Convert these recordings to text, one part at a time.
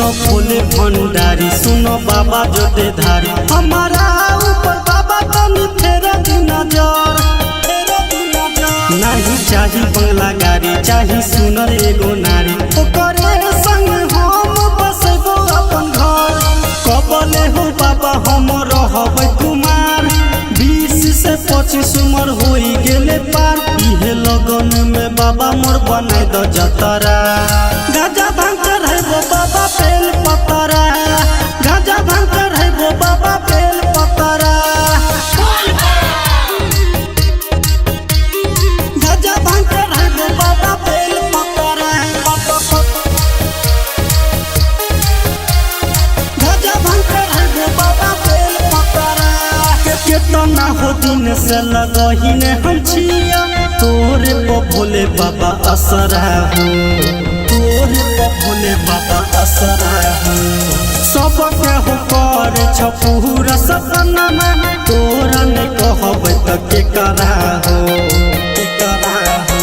सुनो भोले भंडारी सुनो बाबा जोते धारी हमारा ऊपर बाबा तनी फेर दी नजर नहीं चाही बंगला गाड़ी चाही सुनर एगो नारी ओकरे संग हम बसबो अपन घर कबले हो बाबा हम रहबै कुमार 20 से 25 उम्र होई गेले पार इहे लगन में बाबा मोर बनाय द जतरा गाजा भांग कर है वो बाबा बेल पतरा गाजा भांग कर है वो बाबा बेल पतरा गाजा भांग कर है वो बाबा बेल पतरा गाजा भांग कर है वो बाबा बेल पतरा केतना हो दिन से लगही ने हम छिया तोरे को भोले बाबा असरा हो तोरे को भोले बाबा असरा हो सब के हो कर छपूरा सपना में तोरा ने कहबै त के करा हो के करा हो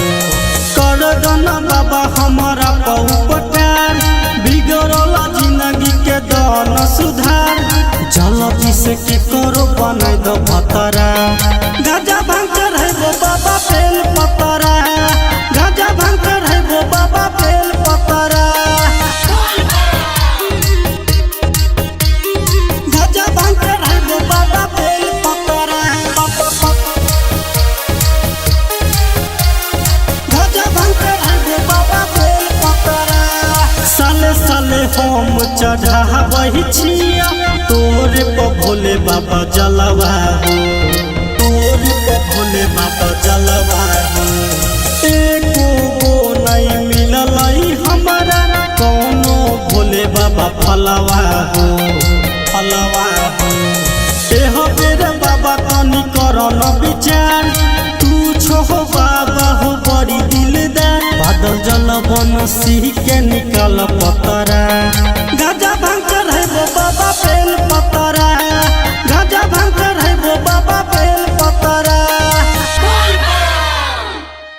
कर दना बाबा हमारा पौपटार बिगड़ल जिंदगी के दन सुधार जल्दी से के करो बनाय द भतरा गाजा भांग कर है वो बाबा बेल पतरा गाजा भांग कर है वो बाबा बेल पतरा गाजा भांग कर है वो बाबा बेल पतरा गाजा भांग कर है वो बाबा बेल पतरा साले साले हम चढ़ावही छिया तोरे पे भोले बाबा जलवा हो तोरे पे भोले बाबा जलवा हो एको गो नहीं मिलल हमारा कोनो भोले बाबा फलवा हो फलवा हो एहो बेर बाबा तनी करन विचार तू छो बाबा हो बड़ी दिलदार बादल जल बन सिंह के निकल पतरा गाजा भांग कर है वो बाबा बेल पतरा।